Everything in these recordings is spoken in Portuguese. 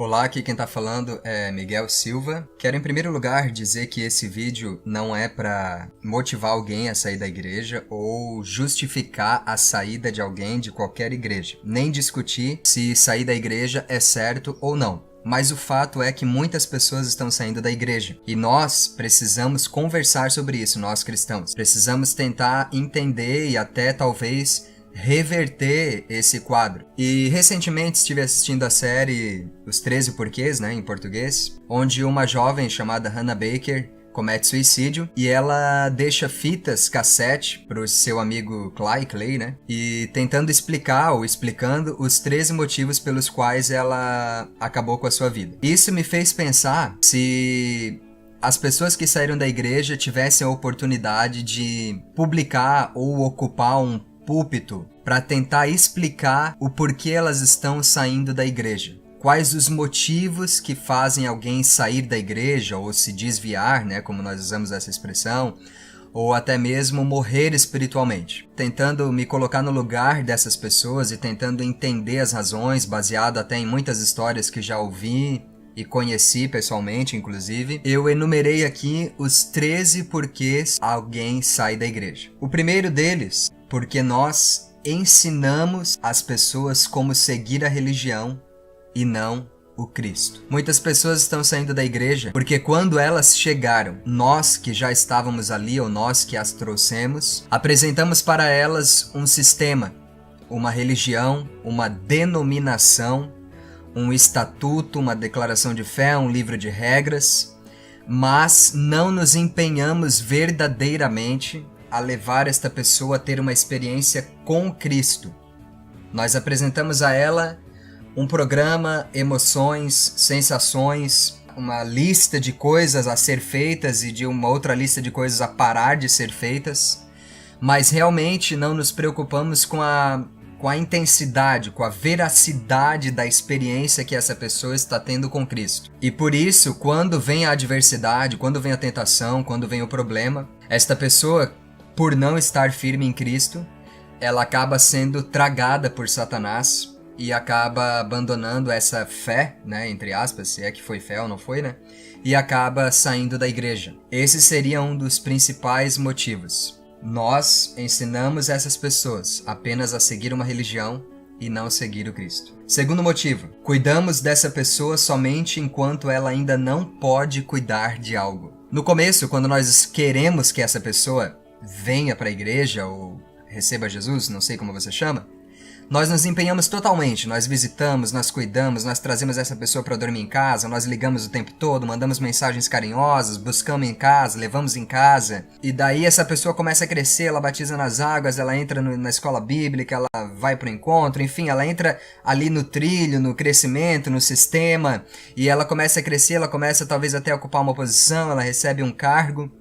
Olá, aqui quem tá falando é Miguel Silva. Quero em primeiro lugar dizer que esse vídeo não é para motivar alguém a sair da igreja ou justificar a saída de alguém de qualquer igreja, nem discutir se sair da igreja é certo ou não. Mas o fato é que muitas pessoas estão saindo da igreja e nós precisamos conversar sobre isso, nós cristãos. Precisamos tentar entender e até talvez reverter esse quadro. E recentemente estive assistindo a série Os 13 Porquês, em português, onde uma jovem chamada Hannah Baker comete suicídio e ela deixa fitas cassete pro seu amigo Clay, e tentando explicar ou explicando os 13 motivos pelos quais ela acabou com a sua vida. Isso me fez pensar se as pessoas que saíram da igreja tivessem a oportunidade de publicar ou ocupar um púlpito para tentar explicar o porquê elas estão saindo da igreja. Quais os motivos que fazem alguém sair da igreja ou se desviar, como nós usamos essa expressão, ou até mesmo morrer espiritualmente. Tentando me colocar no lugar dessas pessoas e tentando entender as razões, baseado até em muitas histórias que já ouvi e conheci pessoalmente, inclusive, eu enumerei aqui os 13 porquês alguém sai da igreja. O primeiro deles, porque nós ensinamos as pessoas como seguir a religião e não o Cristo. Muitas pessoas estão saindo da igreja porque quando elas chegaram, nós que já estávamos ali ou nós que as trouxemos, apresentamos para elas um sistema, uma religião, uma denominação, um estatuto, uma declaração de fé, um livro de regras, mas não nos empenhamos verdadeiramente a levar esta pessoa a ter uma experiência com Cristo. Nós apresentamos a ela um programa, emoções, sensações, uma lista de coisas a ser feitas e de uma outra lista de coisas a parar de ser feitas, mas realmente não nos preocupamos com a intensidade, com a veracidade da experiência que essa pessoa está tendo com Cristo. E por isso, quando vem a adversidade, quando vem a tentação, quando vem o problema, esta pessoa, por não estar firme em Cristo, ela acaba sendo tragada por Satanás e acaba abandonando essa fé, entre aspas, se é que foi fé ou não foi, e acaba saindo da igreja. Esse seria um dos principais motivos. Nós ensinamos essas pessoas apenas a seguir uma religião e não seguir o Cristo. Segundo motivo, cuidamos dessa pessoa somente enquanto ela ainda não pode cuidar de algo. No começo, quando nós queremos que essa pessoa venha para a igreja ou receba Jesus, não sei como você chama, nós nos empenhamos totalmente, nós visitamos, nós cuidamos, nós trazemos essa pessoa para dormir em casa, nós ligamos o tempo todo, mandamos mensagens carinhosas, buscamos em casa, levamos em casa, e daí essa pessoa começa a crescer, ela batiza nas águas, ela entra na escola bíblica, ela vai pro encontro, enfim, ela entra ali no trilho, no crescimento, no sistema, e ela começa a crescer, ela começa talvez até a ocupar uma posição, ela recebe um cargo,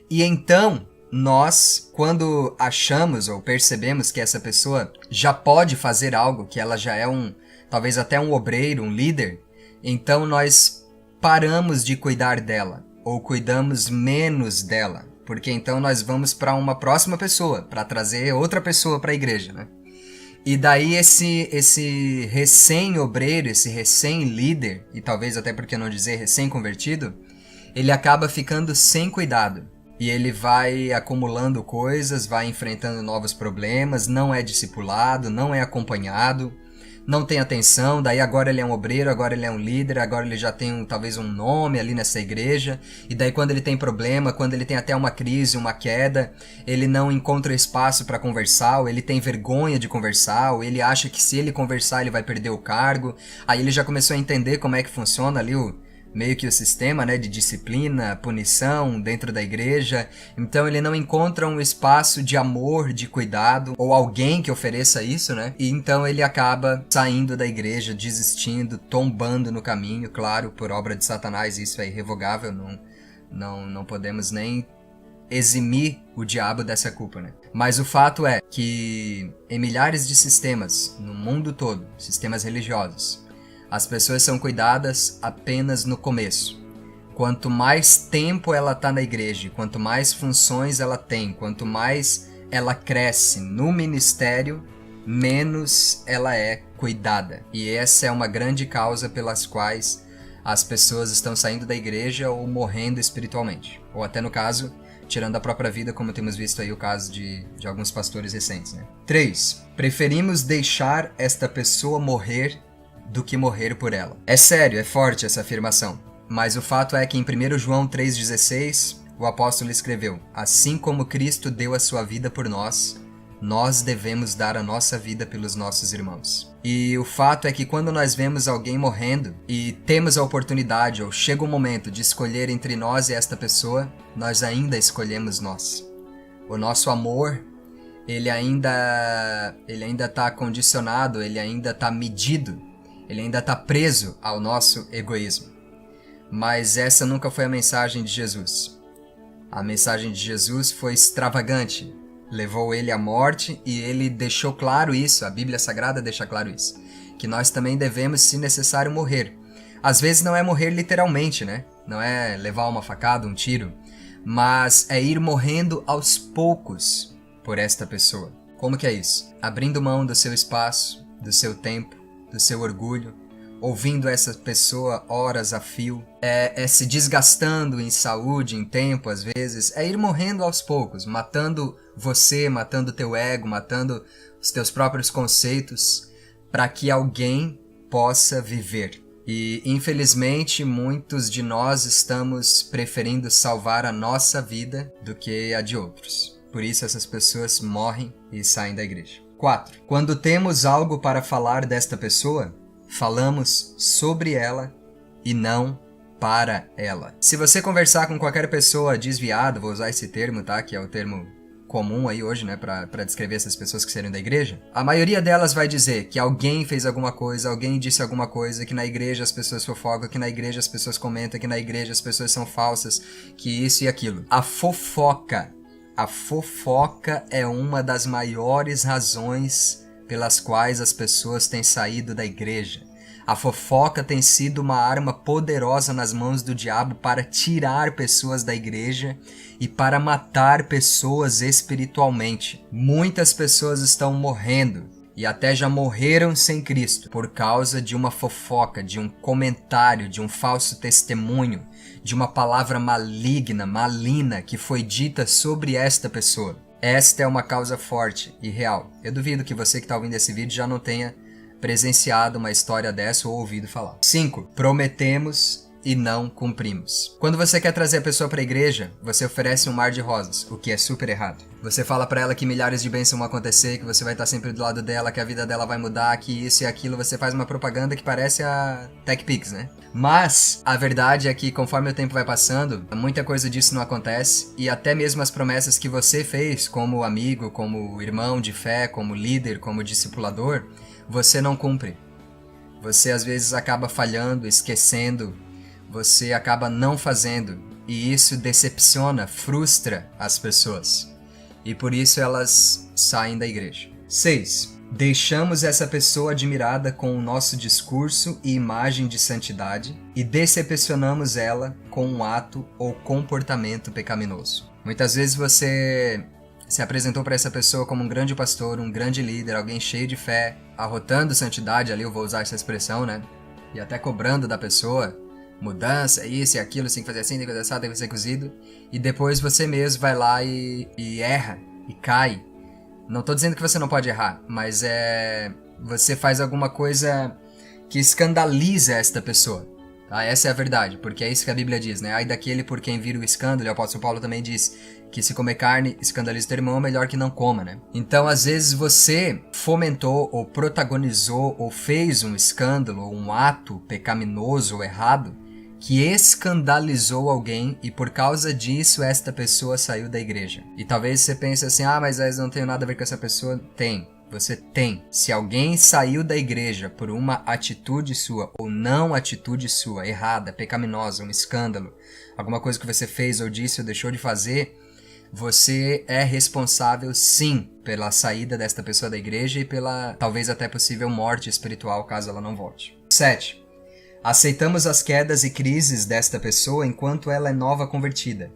e então nós, quando achamos ou percebemos que essa pessoa já pode fazer algo, que ela já é talvez até um obreiro, um líder, então nós paramos de cuidar dela, ou cuidamos menos dela, porque então nós vamos para uma próxima pessoa, para trazer outra pessoa para a igreja, E daí esse recém-obreiro, esse recém-líder, e talvez até por que não dizer recém-convertido, ele acaba ficando sem cuidado. E ele vai acumulando coisas, vai enfrentando novos problemas, não é discipulado, não é acompanhado, não tem atenção, daí agora ele é um obreiro, agora ele é um líder, agora ele já tem talvez um nome ali nessa igreja, e daí quando ele tem problema, quando ele tem até uma crise, uma queda, ele não encontra espaço para conversar, ou ele tem vergonha de conversar, ou ele acha que se ele conversar ele vai perder o cargo, aí ele já começou a entender como é que funciona ali meio que o sistema, de disciplina, punição dentro da igreja. Então ele não encontra um espaço de amor, de cuidado, ou alguém que ofereça isso, E então ele acaba saindo da igreja, desistindo, tombando no caminho, claro, por obra de Satanás, isso é irrevogável, não podemos nem eximir o diabo dessa culpa, Mas o fato é que em milhares de sistemas, no mundo todo, sistemas religiosos, as pessoas são cuidadas apenas no começo. Quanto mais tempo ela está na igreja, quanto mais funções ela tem, quanto mais ela cresce no ministério, menos ela é cuidada. E essa é uma grande causa pelas quais as pessoas estão saindo da igreja ou morrendo espiritualmente. Ou até no caso, tirando a própria vida, como temos visto aí o caso de alguns pastores recentes, né? 3. Preferimos deixar esta pessoa morrer do que morrer por ela. É sério, é forte essa afirmação. Mas o fato é que em 1 João 3,16, o apóstolo escreveu: assim como Cristo deu a sua vida por nós, nós devemos dar a nossa vida pelos nossos irmãos. E o fato é que quando nós vemos alguém morrendo e temos a oportunidade ou chega o momento de escolher entre nós e esta pessoa, nós ainda escolhemos nós. O nosso amor, ele ainda está condicionado, ele ainda está medido, ele ainda está preso ao nosso egoísmo. Mas essa nunca foi a mensagem de Jesus. A mensagem de Jesus foi extravagante. Levou ele à morte e ele deixou claro isso, a Bíblia Sagrada deixa claro isso, que nós também devemos, se necessário, morrer. Às vezes não é morrer literalmente, né? Não é levar uma facada, um tiro, mas é ir morrendo aos poucos por esta pessoa. Como que é isso? Abrindo mão do seu espaço, do seu tempo, do seu orgulho, ouvindo essa pessoa horas a fio, é se desgastando em saúde, em tempo, às vezes, é ir morrendo aos poucos, matando você, matando teu ego, matando os teus próprios conceitos, para que alguém possa viver. E, infelizmente, muitos de nós estamos preferindo salvar a nossa vida do que a de outros. Por isso essas pessoas morrem e saem da igreja. 4. Quando temos algo para falar desta pessoa, falamos sobre ela e não para ela. Se você conversar com qualquer pessoa desviada, vou usar esse termo, tá? Que é o termo comum aí hoje, né? Pra descrever essas pessoas que saíram da igreja. A maioria delas vai dizer que alguém fez alguma coisa, alguém disse alguma coisa, que na igreja as pessoas fofocam, que na igreja as pessoas comentam, que na igreja as pessoas são falsas, que isso e aquilo. A fofoca é uma das maiores razões pelas quais as pessoas têm saído da igreja. A fofoca tem sido uma arma poderosa nas mãos do diabo para tirar pessoas da igreja e para matar pessoas espiritualmente. Muitas pessoas estão morrendo e até já morreram sem Cristo por causa de uma fofoca, de um comentário, de um falso testemunho, de uma palavra maligna que foi dita sobre esta pessoa. Esta é uma causa forte e real. Eu duvido que você que está ouvindo esse vídeo já não tenha presenciado uma história dessa ou ouvido falar. 5. Prometemos e não cumprimos. Quando você quer trazer a pessoa para a igreja, você oferece um mar de rosas, o que é super errado. Você fala para ela que milhares de bênçãos vão acontecer, que você vai estar sempre do lado dela, que a vida dela vai mudar, que isso e aquilo. Você faz uma propaganda que parece a TechPix, né? Mas a verdade é que conforme o tempo vai passando, muita coisa disso não acontece e até mesmo as promessas que você fez como amigo, como irmão de fé, como líder, como discipulador, você não cumpre. Você às vezes acaba falhando, esquecendo, você acaba não fazendo e isso decepciona, frustra as pessoas e por isso elas saem da igreja. 6. Deixamos essa pessoa admirada com o nosso discurso e imagem de santidade e decepcionamos ela com um ato ou comportamento pecaminoso. Muitas vezes você se apresentou para essa pessoa como um grande pastor, um grande líder, alguém cheio de fé, arrotando santidade ali, eu vou usar essa expressão, né? E até cobrando da pessoa mudança, isso e aquilo, tem que fazer assim, tem que fazer assado, tem que ser cozido. E depois você mesmo vai lá e erra, e cai. Não tô dizendo que você não pode errar, mas você faz alguma coisa que escandaliza esta pessoa. Tá? Essa é a verdade, porque é isso que a Bíblia diz, né? Ai daquele por quem vira o escândalo, e o apóstolo Paulo também diz que se comer carne escandaliza o teu irmão, é melhor que não coma, né? Então, às vezes, você fomentou, ou protagonizou, ou fez um escândalo, ou um ato pecaminoso ou errado, que escandalizou alguém e por causa disso esta pessoa saiu da igreja. E talvez você pense assim, mas eu não tenho nada a ver com essa pessoa. Tem. Você tem. Se alguém saiu da igreja por uma atitude sua ou não atitude sua, errada, pecaminosa, um escândalo, alguma coisa que você fez ou disse ou deixou de fazer, você é responsável sim pela saída desta pessoa da igreja e pela talvez até possível morte espiritual caso ela não volte. 7. Aceitamos as quedas e crises desta pessoa enquanto ela é nova convertida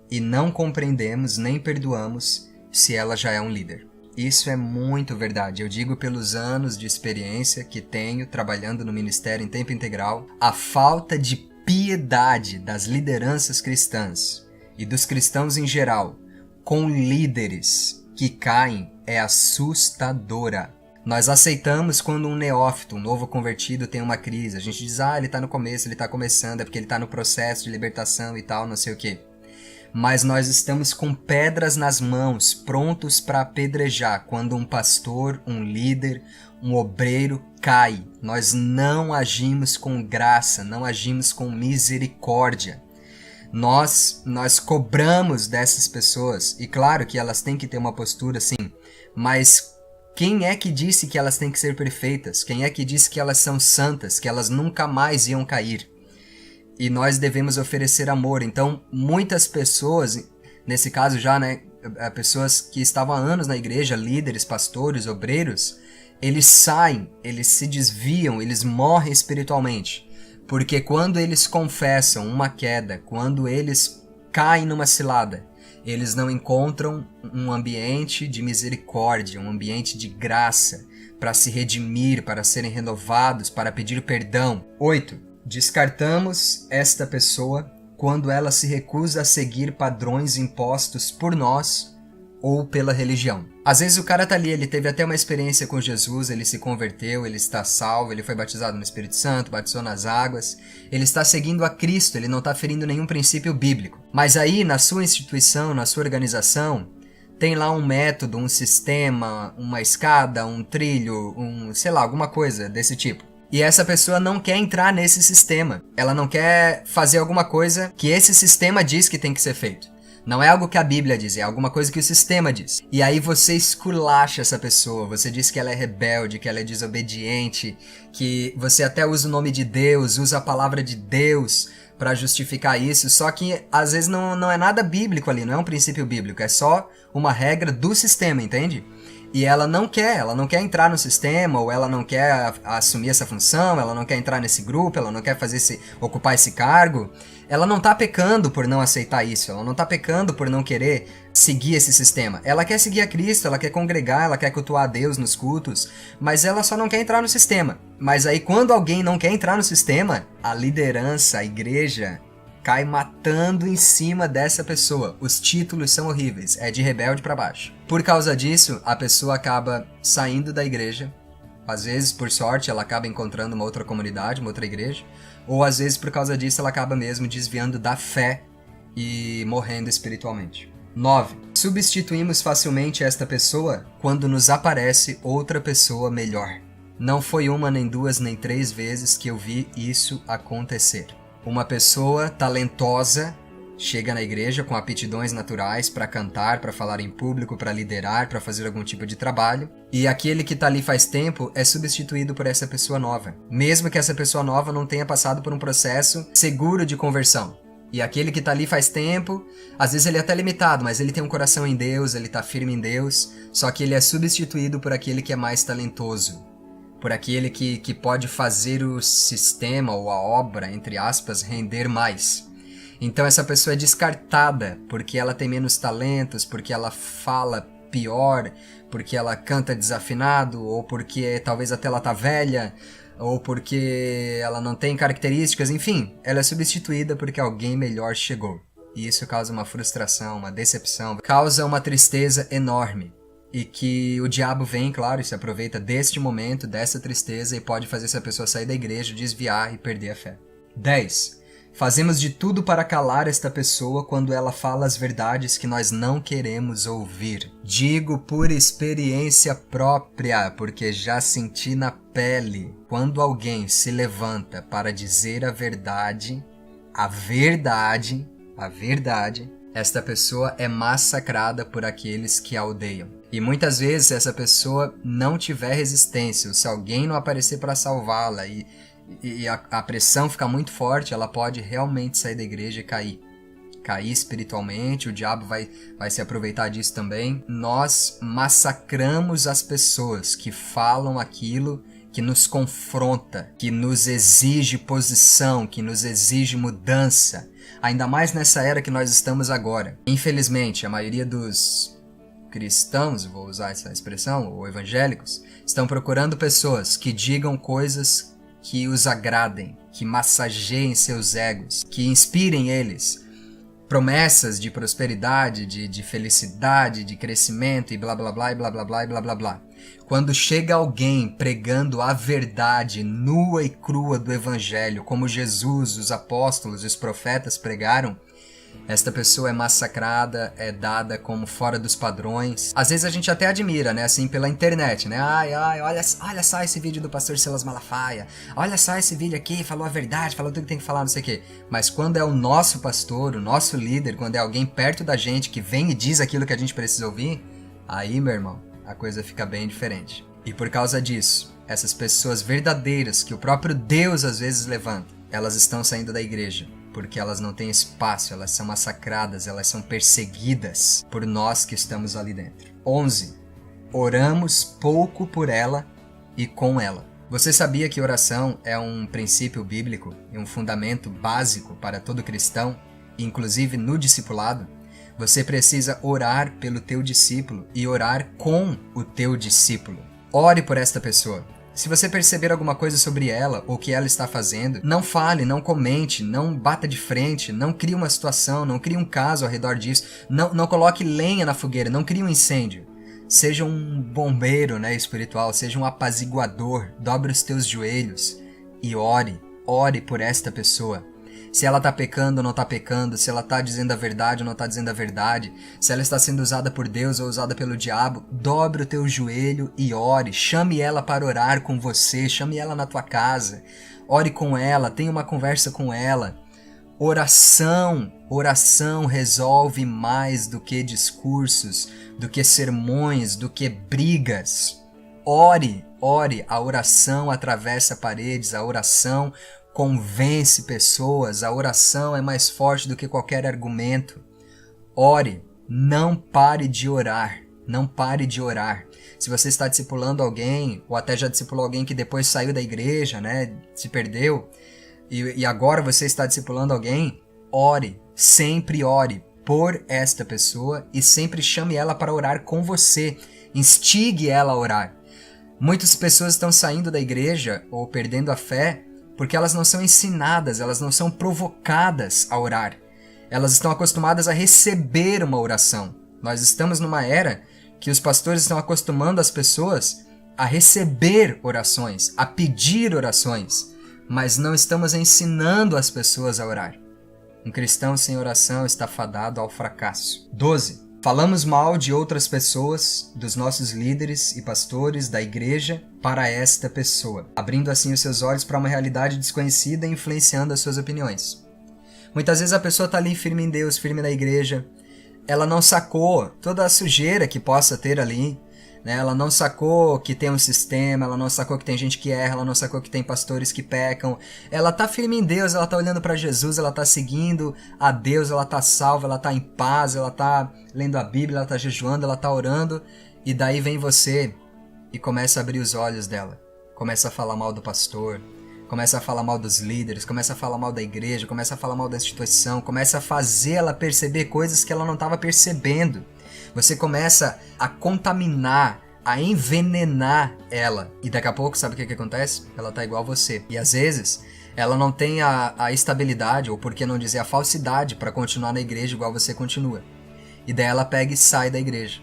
e não compreendemos nem perdoamos se ela já é um líder. Isso é muito verdade. Eu digo pelos anos de experiência que tenho trabalhando no ministério em tempo integral, a falta de piedade das lideranças cristãs e dos cristãos em geral com líderes que caem é assustadora. Nós aceitamos quando um neófito, um novo convertido, tem uma crise. A gente diz, ele tá no começo, ele tá começando, é porque ele tá no processo de libertação e tal, não sei o quê. Mas nós estamos com pedras nas mãos, prontos para apedrejar quando um pastor, um líder, um obreiro cai. Nós não agimos com graça, não agimos com misericórdia. Nós cobramos dessas pessoas, e claro que elas têm que ter uma postura sim, mas quem é que disse que elas têm que ser perfeitas? Quem é que disse que elas são santas, que elas nunca mais iam cair? E nós devemos oferecer amor. Então, muitas pessoas, nesse caso já, né, pessoas que estavam há anos na igreja, líderes, pastores, obreiros, eles saem, eles se desviam, eles morrem espiritualmente. Porque quando eles confessam uma queda, quando eles caem numa cilada, eles não encontram um ambiente de misericórdia, um ambiente de graça, para se redimir, para serem renovados, para pedir perdão. 8. Descartamos esta pessoa quando ela se recusa a seguir padrões impostos por nós ou pela religião. Às vezes o cara tá ali, ele teve até uma experiência com Jesus, ele se converteu, ele está salvo, ele foi batizado no Espírito Santo, batizou nas águas, ele está seguindo a Cristo, ele não está ferindo nenhum princípio bíblico. Mas aí, na sua instituição, na sua organização, tem lá um método, um sistema, uma escada, um trilho, sei lá, alguma coisa desse tipo. E essa pessoa não quer entrar nesse sistema. Ela não quer fazer alguma coisa que esse sistema diz que tem que ser feito. Não é algo que a Bíblia diz, é alguma coisa que o sistema diz. E aí você esculacha essa pessoa, você diz que ela é rebelde, que ela é desobediente, que você até usa o nome de Deus, usa a palavra de Deus para justificar isso, só que às vezes não é nada bíblico ali, não é um princípio bíblico, é só uma regra do sistema, entende? E ela não quer entrar no sistema, ou ela não quer assumir essa função, ela não quer entrar nesse grupo, ela não quer ocupar esse cargo. Ela não tá pecando por não aceitar isso, ela não tá pecando por não querer seguir esse sistema. Ela quer seguir a Cristo, ela quer congregar, ela quer cultuar a Deus nos cultos, mas ela só não quer entrar no sistema. Mas aí quando alguém não quer entrar no sistema, a liderança, a igreja, cai matando em cima dessa pessoa. Os títulos são horríveis, é de rebelde pra baixo. Por causa disso, a pessoa acaba saindo da igreja. Às vezes, por sorte, ela acaba encontrando uma outra comunidade, uma outra igreja. Ou às vezes, por causa disso, ela acaba mesmo desviando da fé e morrendo espiritualmente. 9. Substituímos facilmente esta pessoa quando nos aparece outra pessoa melhor. Não foi uma, nem duas, nem três vezes que eu vi isso acontecer. Uma pessoa talentosa chega na igreja com aptidões naturais para cantar, para falar em público, para liderar, para fazer algum tipo de trabalho. E aquele que está ali faz tempo é substituído por essa pessoa nova. Mesmo que essa pessoa nova não tenha passado por um processo seguro de conversão. E aquele que está ali faz tempo, às vezes ele é até limitado, mas ele tem um coração em Deus, ele está firme em Deus, só que ele é substituído por aquele que é mais talentoso. Por aquele que pode fazer o sistema ou a obra, entre aspas, render mais. Então essa pessoa é descartada porque ela tem menos talentos, porque ela fala pior, porque ela canta desafinado, ou porque talvez até ela tá velha, ou porque ela não tem características, enfim, ela é substituída porque alguém melhor chegou. E isso causa uma frustração, uma decepção, causa uma tristeza enorme. E que o diabo vem, claro, e se aproveita deste momento, dessa tristeza, e pode fazer essa pessoa sair da igreja, desviar e perder a fé. 10. Fazemos de tudo para calar esta pessoa quando ela fala as verdades que nós não queremos ouvir. Digo por experiência própria, porque já senti na pele. Quando alguém se levanta para dizer a verdade, esta pessoa é massacrada por aqueles que a odeiam. E muitas vezes, se essa pessoa não tiver resistência, ou se alguém não aparecer para salvá-la e a pressão ficar muito forte, ela pode realmente sair da igreja e cair. Cair espiritualmente, o diabo vai se aproveitar disso também. Nós massacramos as pessoas que falam aquilo que nos confronta, que nos exige posição, que nos exige mudança. Ainda mais nessa era que nós estamos agora. Infelizmente, a maioria dos cristãos, vou usar essa expressão, ou evangélicos, estão procurando pessoas que digam coisas que os agradem, que massageiem seus egos, que inspirem eles. Promessas de prosperidade, de felicidade, de crescimento e blá blá blá e blá blá blá e blá blá blá. Quando chega alguém pregando a verdade nua e crua do evangelho, como Jesus, os apóstolos e os profetas pregaram, esta pessoa é massacrada, é dada como fora dos padrões. Às vezes a gente até admira, né, assim, pela internet, né? Olha só esse vídeo do pastor Silas Malafaia. Olha só esse vídeo aqui, falou a verdade, falou tudo que tem que falar, não sei o quê. Mas quando é o nosso pastor, o nosso líder, quando é alguém perto da gente que vem e diz aquilo que a gente precisa ouvir, aí, meu irmão, a coisa fica bem diferente. E por causa disso, essas pessoas verdadeiras que o próprio Deus às vezes levanta, elas estão saindo da igreja. Porque elas não têm espaço, elas são massacradas, elas são perseguidas por nós que estamos ali dentro. 11. Oramos pouco por ela e com ela. Você sabia que oração é um princípio bíblico e um fundamento básico para todo cristão, inclusive no discipulado? Você precisa orar pelo teu discípulo e orar com o teu discípulo. Ore por esta pessoa. Se você perceber alguma coisa sobre ela ou o que ela está fazendo, não fale, não comente, não bata de frente, não crie uma situação, não crie um caso ao redor disso, não coloque lenha na fogueira, não crie um incêndio. Seja um bombeiro, né, espiritual, seja um apaziguador, dobre os teus joelhos e ore por esta pessoa. Se ela está pecando ou não está pecando, se ela está dizendo a verdade ou não está dizendo a verdade, se ela está sendo usada por Deus ou usada pelo diabo, dobre o teu joelho e ore. Chame ela para orar com você, chame ela na tua casa, ore com ela, tenha uma conversa com ela. Oração resolve mais do que discursos, do que sermões, do que brigas. Ore, a oração atravessa paredes, a oração convence pessoas, a oração é mais forte do que qualquer argumento. Ore, não pare de orar, não pare de orar. Se você está discipulando alguém, ou até já discipulou alguém que depois saiu da igreja, né, se perdeu, e agora você está discipulando alguém, ore, sempre ore por esta pessoa e sempre chame ela para orar com você, instigue ela a orar. Muitas pessoas estão saindo da igreja ou perdendo a fé porque elas não são ensinadas, elas não são provocadas a orar. Elas estão acostumadas a receber uma oração. Nós estamos numa era que os pastores estão acostumando as pessoas a receber orações, a pedir orações, mas não estamos ensinando as pessoas a orar. Um cristão sem oração está fadado ao fracasso. 12. Falamos mal de outras pessoas, dos nossos líderes e pastores da igreja, para esta pessoa, abrindo assim os seus olhos para uma realidade desconhecida e influenciando as suas opiniões. Muitas vezes a pessoa está ali firme em Deus, firme na igreja, ela não sacou toda a sujeira que possa ter ali, né? Ela não sacou que tem um sistema, ela não sacou que tem gente que erra, ela não sacou que tem pastores que pecam. Ela tá firme em Deus, ela tá olhando para Jesus, ela tá seguindo a Deus, ela tá salva, ela tá em paz, ela tá lendo a Bíblia, ela tá jejuando, ela tá orando. E daí vem você e começa a abrir os olhos dela. Começa a falar mal do pastor, começa a falar mal dos líderes, começa a falar mal da igreja, começa a falar mal da instituição, começa a fazer ela perceber coisas que ela não estava percebendo. Você começa a contaminar, a envenenar ela. E daqui a pouco, sabe o que acontece? Ela tá igual a você. E às vezes, ela não tem a estabilidade, ou por que não dizer a falsidade, para continuar na igreja igual você continua. E daí ela pega e sai da igreja.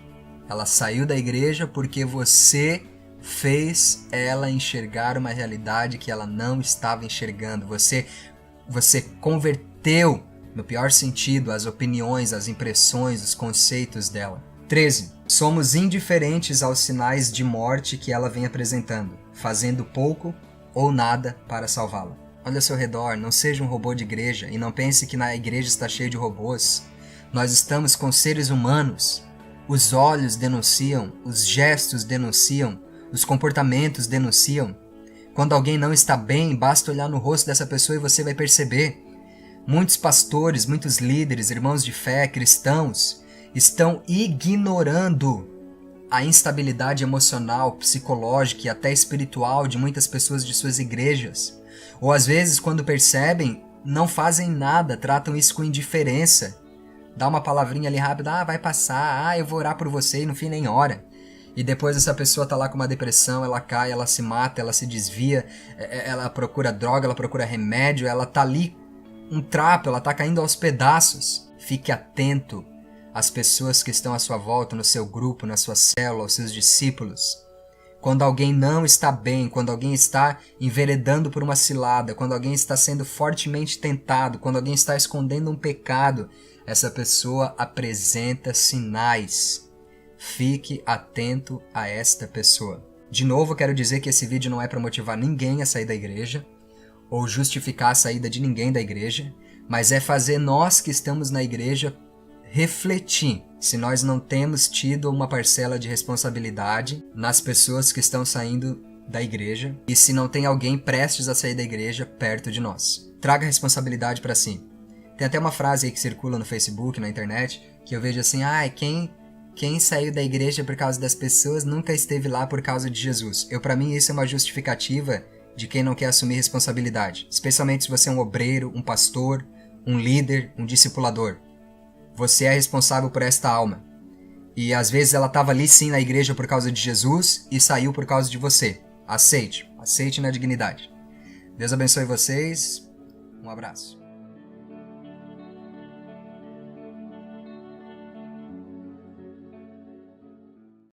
Ela saiu da igreja porque você fez ela enxergar uma realidade que ela não estava enxergando. Você converteu, no pior sentido, as opiniões, as impressões, os conceitos dela. 13. Somos indiferentes aos sinais de morte que ela vem apresentando, fazendo pouco ou nada para salvá-la. Olha ao seu redor, não seja um robô de igreja e não pense que na igreja está cheio de robôs. Nós estamos com seres humanos. Os olhos denunciam, os gestos denunciam, os comportamentos denunciam. Quando alguém não está bem, basta olhar no rosto dessa pessoa e você vai perceber. Muitos pastores, muitos líderes, irmãos de fé, cristãos, estão ignorando a instabilidade emocional, psicológica e até espiritual de muitas pessoas de suas igrejas. Ou às vezes, quando percebem, não fazem nada, tratam isso com indiferença. dá uma palavrinha ali rápida, vai passar, eu vou orar por você, e no fim nem ora. E depois essa pessoa tá lá com uma depressão, ela cai, ela se mata, ela se desvia, ela procura droga, ela procura remédio, ela tá ali um trapo, ela tá caindo aos pedaços. Fique atento às pessoas que estão à sua volta, no seu grupo, na sua célula, aos seus discípulos. Quando alguém não está bem, quando alguém está enveredando por uma cilada, quando alguém está sendo fortemente tentado, quando alguém está escondendo um pecado, essa pessoa apresenta sinais. Fique atento a esta pessoa. De novo, quero dizer que esse vídeo não é para motivar ninguém a sair da igreja, ou justificar a saída de ninguém da igreja, mas é fazer nós que estamos na igreja refletir se nós não temos tido uma parcela de responsabilidade nas pessoas que estão saindo da igreja e se não tem alguém prestes a sair da igreja perto de nós. Traga responsabilidade para si. Tem até uma frase aí que circula no Facebook, na internet, que eu vejo assim, quem saiu da igreja por causa das pessoas nunca esteve lá por causa de Jesus. Para mim isso é uma justificativa de quem não quer assumir responsabilidade, especialmente se você é um obreiro, um pastor, um líder, um discipulador. Você é responsável por esta alma. E às vezes ela estava ali sim na igreja por causa de Jesus e saiu por causa de você. Aceite na dignidade. Deus abençoe vocês. Um abraço.